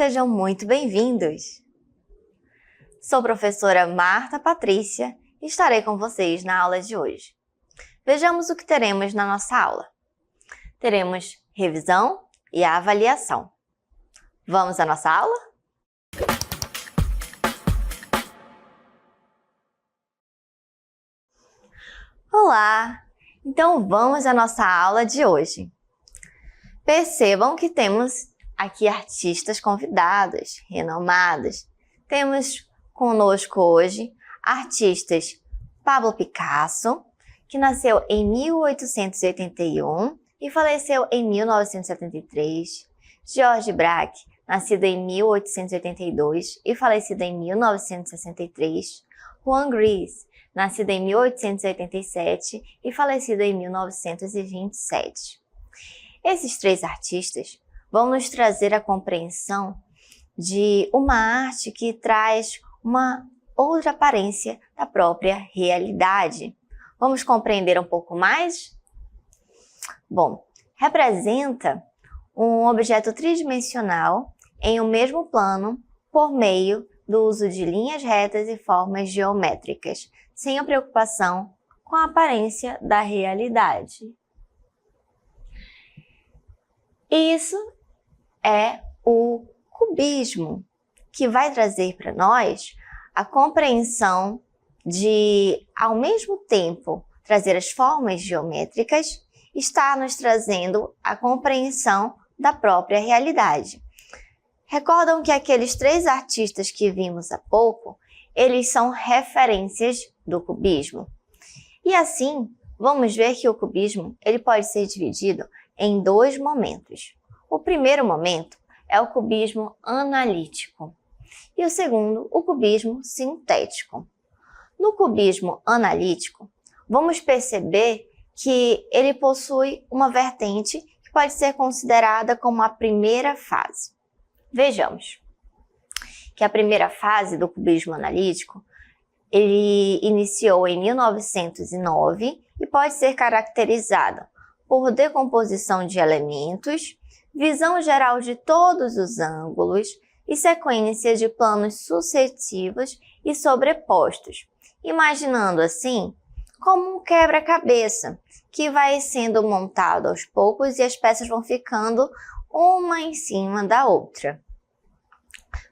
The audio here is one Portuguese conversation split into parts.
Sejam muito bem-vindos! Sou a professora Marta Patrícia e estarei com vocês na aula de hoje. Vejamos o que teremos na nossa aula. Teremos revisão e a avaliação. Vamos à nossa aula? Olá! Então vamos à nossa aula de hoje. Percebam que temos aqui artistas convidados, renomados. Temos conosco hoje artistas Pablo Picasso, que nasceu em 1881 e faleceu em 1973. George Braque, nascido em 1882 e falecido em 1963. Juan Gris, nascido em 1887 e falecido em 1927. Esses três artistas vão nos trazer a compreensão de uma arte que traz uma outra aparência da própria realidade. Vamos compreender um pouco mais? Bom, representa um objeto tridimensional em um mesmo plano por meio do uso de linhas retas e formas geométricas, sem a preocupação com a aparência da realidade. Isso é o cubismo, que vai trazer para nós a compreensão de, ao mesmo tempo, trazer as formas geométricas, está nos trazendo a compreensão da própria realidade. Recordam que aqueles três artistas que vimos há pouco, eles são referências do cubismo. E assim, vamos ver que o cubismo ele pode ser dividido em dois momentos. O primeiro momento é o cubismo analítico e o segundo, o cubismo sintético. No cubismo analítico, vamos perceber que ele possui uma vertente que pode ser considerada como a primeira fase. Vejamos que a primeira fase do cubismo analítico ele iniciou em 1909 e pode ser caracterizada por decomposição de elementos, visão geral de todos os ângulos e sequência de planos sucessivos e sobrepostos, imaginando assim como um quebra-cabeça que vai sendo montado aos poucos e as peças vão ficando uma em cima da outra.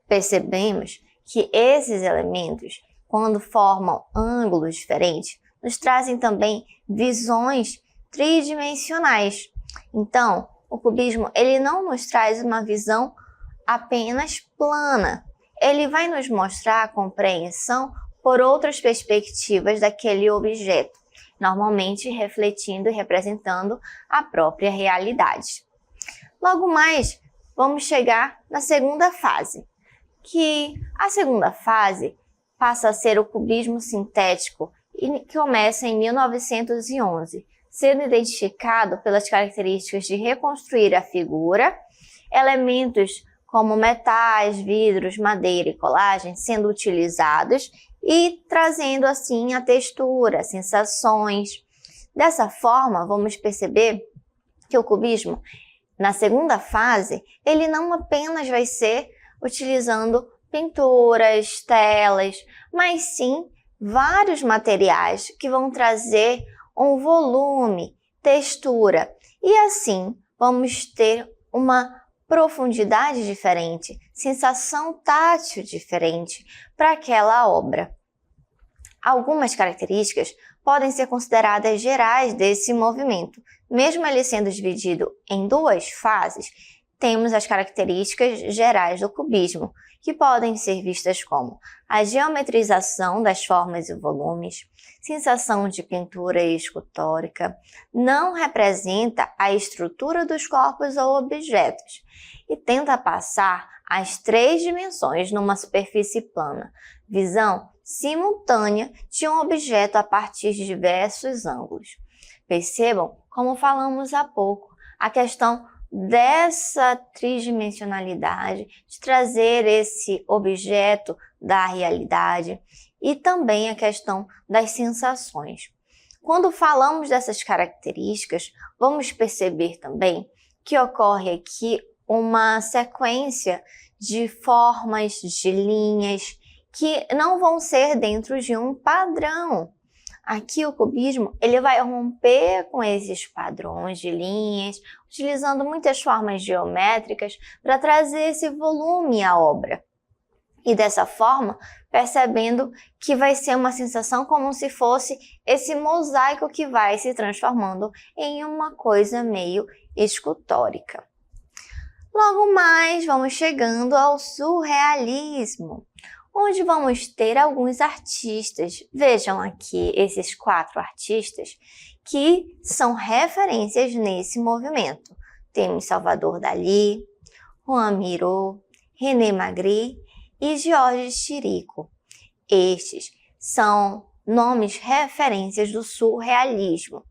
Percebemos que esses elementos, quando formam ângulos diferentes, nos trazem também visões tridimensionais. Então, o cubismo ele não nos traz uma visão apenas plana. Ele vai nos mostrar a compreensão por outras perspectivas daquele objeto, normalmente refletindo e representando a própria realidade. Logo mais, vamos chegar na segunda fase, que a segunda fase passa a ser o cubismo sintético e que começa em 1911, sendo identificado pelas características de reconstruir a figura, elementos como metais, vidros, madeira e colagem sendo utilizados e trazendo assim a textura, sensações. Dessa forma, vamos perceber que o cubismo, na segunda fase, ele não apenas vai ser utilizando pinturas, telas, mas sim vários materiais que vão trazer um volume, textura, e assim vamos ter uma profundidade diferente, sensação tátil diferente para aquela obra. Algumas características podem ser consideradas gerais desse movimento. Mesmo ele sendo dividido em duas fases, temos as características gerais do cubismo, que podem ser vistas como a geometrização das formas e volumes, sensação de pintura escultórica, não representa a estrutura dos corpos ou objetos e tenta passar as três dimensões numa superfície plana, visão simultânea de um objeto a partir de diversos ângulos. Percebam como falamos há pouco, a questão dessa tridimensionalidade, de trazer esse objeto da realidade e também a questão das sensações. Quando falamos dessas características, vamos perceber também que ocorre aqui uma sequência de formas, de linhas, que não vão ser dentro de um padrão. Aqui o cubismo ele vai romper com esses padrões de linhas, utilizando muitas formas geométricas para trazer esse volume à obra. E dessa forma, percebendo que vai ser uma sensação como se fosse esse mosaico que vai se transformando em uma coisa meio escultórica. Logo mais, vamos chegando ao surrealismo, onde vamos ter alguns artistas. Vejam aqui esses 4 artistas que são referências nesse movimento. Temos Salvador Dalí, Juan Miró, René Magritte e Georges Chirico. Estes são nomes referências do surrealismo.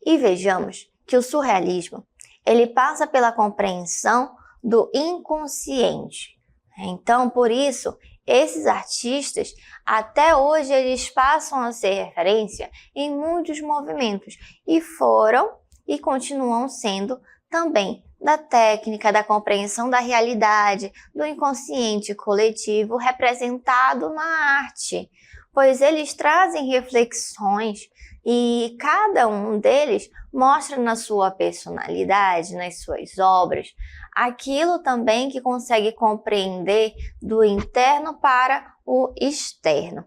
E vejamos que o surrealismo ele passa pela compreensão do inconsciente. Então, por isso, esses artistas, até hoje, eles passam a ser referência em muitos movimentos e foram e continuam sendo também da técnica, da compreensão da realidade, do inconsciente coletivo representado na arte, pois eles trazem reflexões e cada um deles mostra na sua personalidade, nas suas obras, aquilo também que consegue compreender do interno para o externo.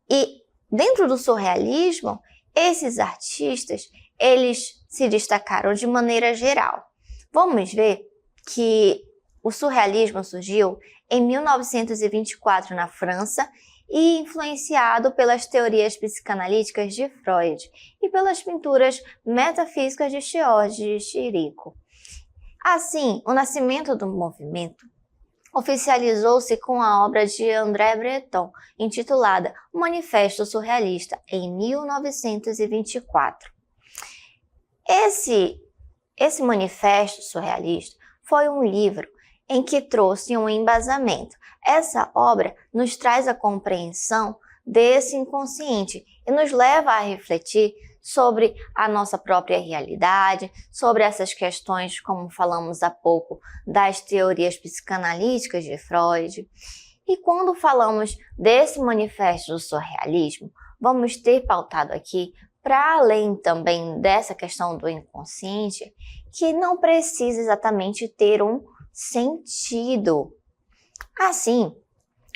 E dentro do surrealismo, esses artistas, eles se destacaram de maneira geral. Vamos ver que o surrealismo surgiu em 1924 na França e influenciado pelas teorias psicanalíticas de Freud e pelas pinturas metafísicas de Georges Chirico. Assim, o nascimento do movimento oficializou-se com a obra de André Breton, intitulada O Manifesto Surrealista, em 1924. Esse manifesto surrealista foi um livro em que trouxe um embasamento. Essa obra nos traz a compreensão desse inconsciente e nos leva a refletir sobre a nossa própria realidade, sobre essas questões, como falamos há pouco, das teorias psicanalíticas de Freud. E quando falamos desse manifesto do surrealismo, vamos ter pautado aqui, para além também dessa questão do inconsciente, que não precisa exatamente ter um sentido. Assim,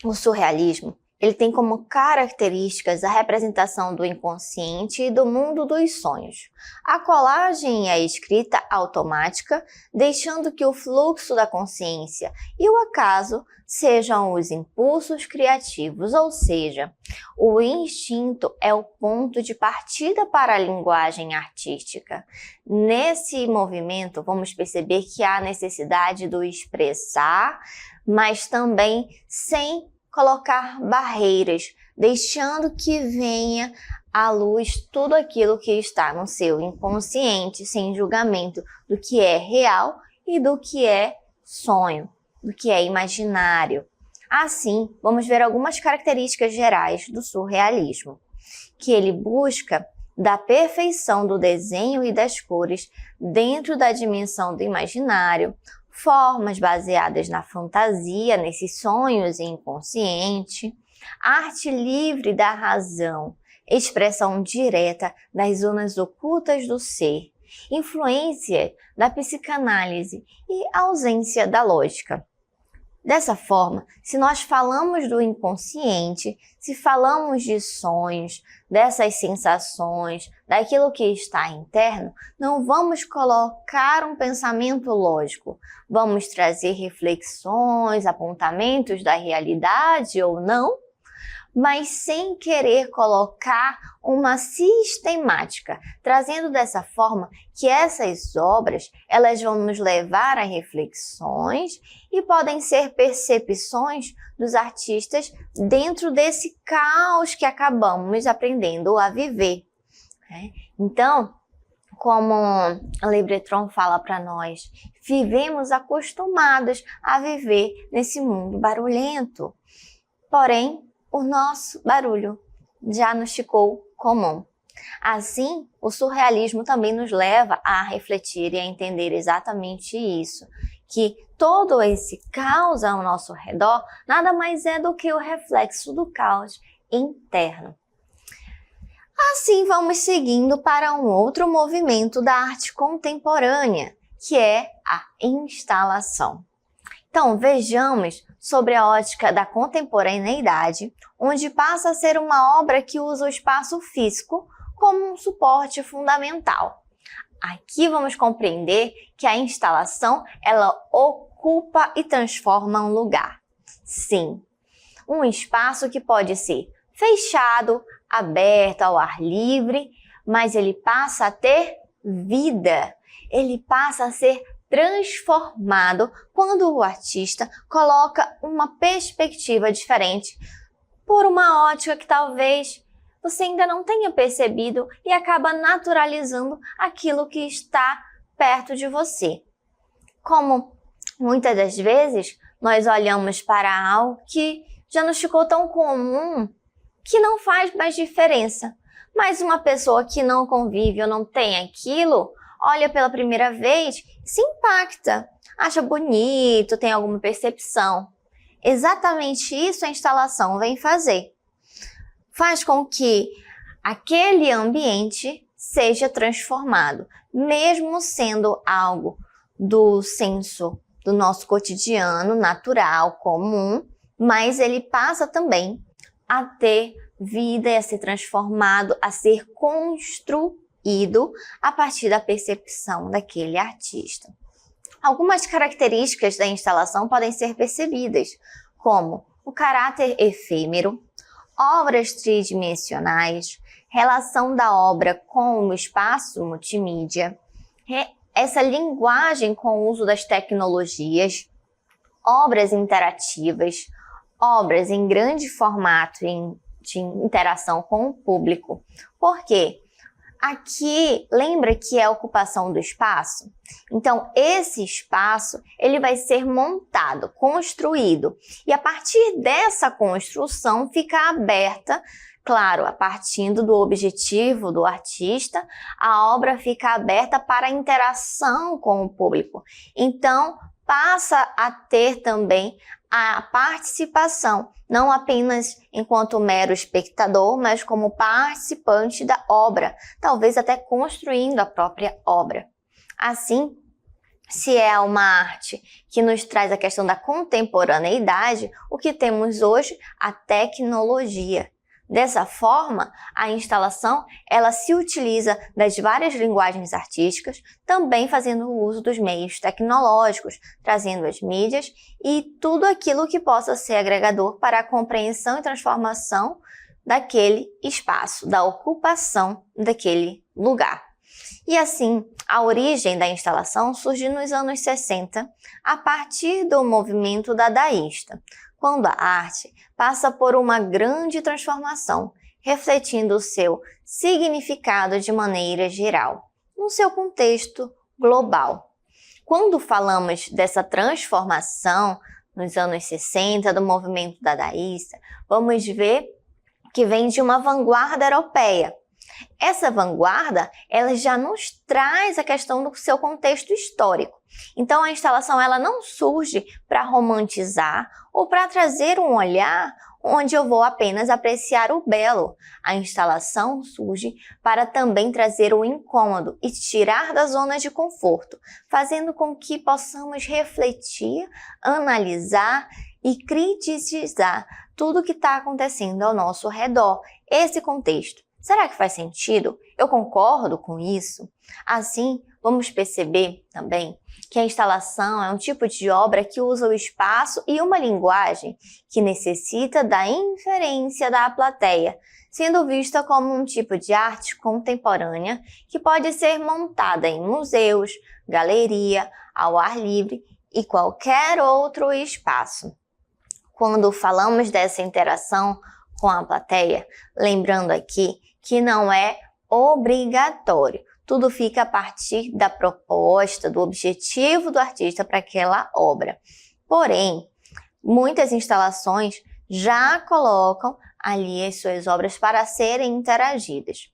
o surrealismo ele tem como características a representação do inconsciente e do mundo dos sonhos. A colagem e a escrita automática, deixando que o fluxo da consciência e o acaso sejam os impulsos criativos, ou seja, o instinto é o ponto de partida para a linguagem artística. Nesse movimento, vamos perceber que há necessidade do expressar, mas também sem colocar barreiras, deixando que venha à luz tudo aquilo que está no seu inconsciente, sem julgamento do que é real e do que é sonho, do que é imaginário. Assim, vamos ver algumas características gerais do surrealismo, que ele busca da perfeição do desenho e das cores dentro da dimensão do imaginário, formas baseadas na fantasia, nesses sonhos inconsciente, arte livre da razão, expressão direta das zonas ocultas do ser, influência da psicanálise e ausência da lógica. Dessa forma, se nós falamos do inconsciente, se falamos de sonhos, dessas sensações, daquilo que está interno, não vamos colocar um pensamento lógico. Vamos trazer reflexões, apontamentos da realidade ou não, mas sem querer colocar uma sistemática, trazendo dessa forma que essas obras elas vão nos levar a reflexões e podem ser percepções dos artistas dentro desse caos que acabamos aprendendo a viver. Então, como Le Breton fala para nós, vivemos acostumados a viver nesse mundo barulhento. Porém, o nosso barulho já nos ficou comum. Assim, o surrealismo também nos leva a refletir e a entender exatamente isso, que todo esse caos ao nosso redor nada mais é do que o reflexo do caos interno. Assim, vamos seguindo para um outro movimento da arte contemporânea, que é a instalação. Então, vejamos sobre a ótica da contemporaneidade, onde passa a ser uma obra que usa o espaço físico como um suporte fundamental. Aqui vamos compreender que a instalação, ela ocupa e transforma um lugar. Sim, um espaço que pode ser fechado, aberto ao ar livre, mas ele passa a ter vida, ele passa a ser transformado quando o artista coloca uma perspectiva diferente por uma ótica que talvez você ainda não tenha percebido e acaba naturalizando aquilo que está perto de você. Como muitas das vezes nós olhamos para algo que já nos ficou tão comum que não faz mais diferença, mas uma pessoa que não convive ou não tem aquilo olha pela primeira vez e se impacta, acha bonito, tem alguma percepção. Exatamente isso a instalação vem fazer. Faz com que aquele ambiente seja transformado, mesmo sendo algo do senso do nosso cotidiano, natural, comum, mas ele passa também a ter vida e a ser transformado, a ser construído a partir da percepção daquele artista. Algumas características da instalação podem ser percebidas, como o caráter efêmero, obras tridimensionais, relação da obra com o espaço multimídia, essa linguagem com o uso das tecnologias, obras interativas, obras em grande formato de interação com o público. Por quê? Aqui, lembra que é a ocupação do espaço? Então, esse espaço, ele vai ser montado, construído. E a partir dessa construção, fica aberta, claro, a partir do objetivo do artista, a obra fica aberta para a interação com o público. Então, passa a ter também a participação, não apenas enquanto mero espectador, mas como participante da obra, talvez até construindo a própria obra. Assim, se é uma arte que nos traz a questão da contemporaneidade, o que temos hoje? A tecnologia. Dessa forma, a instalação ela se utiliza das várias linguagens artísticas, também fazendo uso dos meios tecnológicos, trazendo as mídias e tudo aquilo que possa ser agregador para a compreensão e transformação daquele espaço, da ocupação daquele lugar. E assim, a origem da instalação surge nos anos 60, a partir do movimento dadaísta, quando a arte passa por uma grande transformação, refletindo o seu significado de maneira geral, no seu contexto global. Quando falamos dessa transformação nos anos 60, do movimento dadaísta, vamos ver que vem de uma vanguarda europeia. Essa vanguarda, ela já nos traz a questão do seu contexto histórico. Então, a instalação ela não surge para romantizar ou para trazer um olhar onde eu vou apenas apreciar o belo. A instalação surge para também trazer o incômodo e tirar da zona de conforto, fazendo com que possamos refletir, analisar e criticizar tudo o que está acontecendo ao nosso redor. Esse contexto. Será que faz sentido? Eu concordo com isso? Assim, vamos perceber também que a instalação é um tipo de obra que usa o espaço e uma linguagem que necessita da inferência da plateia, sendo vista como um tipo de arte contemporânea que pode ser montada em museus, galeria, ao ar livre e qualquer outro espaço. Quando falamos dessa interação com a plateia, lembrando aqui que não é obrigatório. Tudo fica a partir da proposta, do objetivo do artista para aquela obra. Porém, muitas instalações já colocam ali as suas obras para serem interagidas.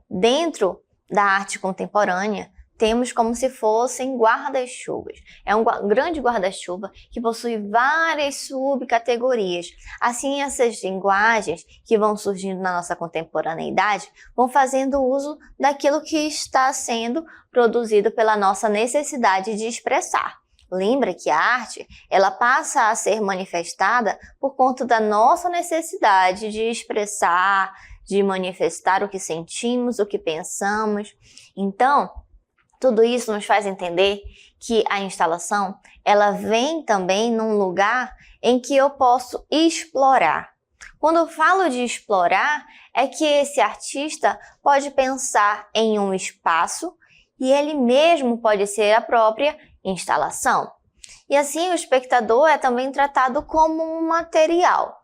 Dentro da arte contemporânea, temos como se fossem guarda-chuvas. É um grande guarda-chuva que possui várias subcategorias. Assim, essas linguagens que vão surgindo na nossa contemporaneidade vão fazendo uso daquilo que está sendo produzido pela nossa necessidade de expressar. Lembra que a arte, ela passa a ser manifestada por conta da nossa necessidade de expressar, de manifestar o que sentimos, o que pensamos. Então, tudo isso nos faz entender que a instalação, ela vem também num lugar em que eu posso explorar. Quando eu falo de explorar, é que esse artista pode pensar em um espaço e ele mesmo pode ser a própria instalação. E assim o espectador é também tratado como um material,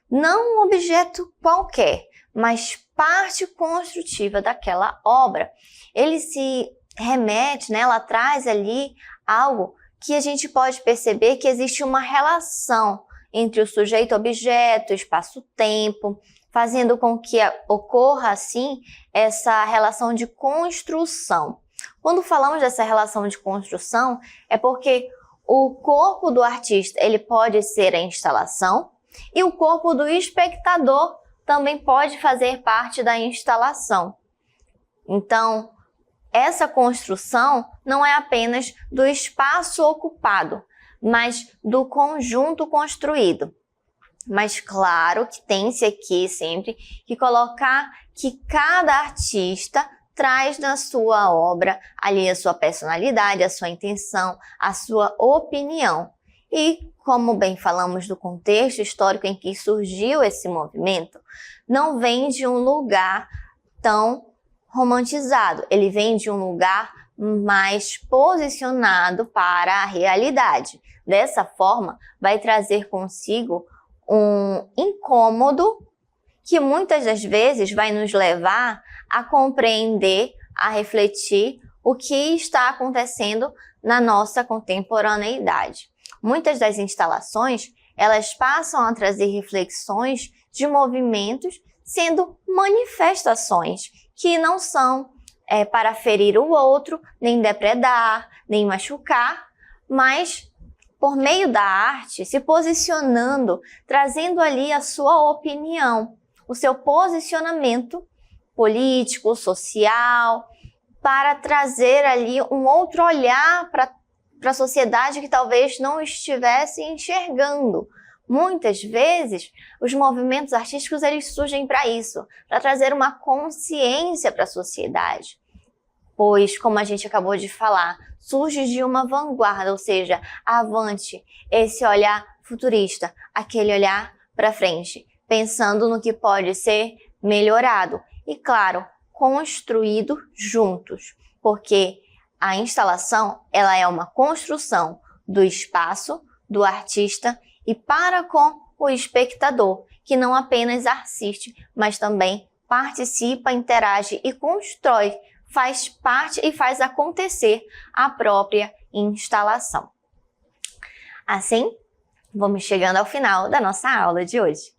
não um objeto qualquer, mas parte construtiva daquela obra. Ele se remete, né, ela traz ali algo que a gente pode perceber que existe uma relação entre o sujeito-objeto, espaço-tempo, fazendo com que ocorra, assim, essa relação de construção. Quando falamos dessa relação de construção, é porque o corpo do artista, ele pode ser a instalação e o corpo do espectador também pode fazer parte da instalação. Então, essa construção não é apenas do espaço ocupado, mas do conjunto construído. Mas claro que tem-se aqui sempre que colocar que cada artista traz na sua obra ali a sua personalidade, a sua intenção, a sua opinião. E, como bem falamos do contexto histórico em que surgiu esse movimento, não vem de um lugar tão romantizado, ele vem de um lugar mais posicionado para a realidade. Dessa forma, vai trazer consigo um incômodo que muitas das vezes vai nos levar a compreender, a refletir o que está acontecendo na nossa contemporaneidade. Muitas das instalações, elas passam a trazer reflexões de movimentos sendo manifestações que não são para ferir o outro, nem depredar, nem machucar, mas por meio da arte, se posicionando, trazendo ali a sua opinião, o seu posicionamento político, social, para trazer ali um outro olhar para a sociedade que talvez não estivesse enxergando. Muitas vezes, os movimentos artísticos eles surgem para isso, para trazer uma consciência para a sociedade. Pois, como a gente acabou de falar, surge de uma vanguarda, ou seja, avante, esse olhar futurista, aquele olhar para frente, pensando no que pode ser melhorado e, claro, construído juntos, porque a instalação ela é uma construção do espaço, do artista e para com o espectador, que não apenas assiste, mas também participa, interage e constrói, faz parte e faz acontecer a própria instalação. Assim, vamos chegando ao final da nossa aula de hoje.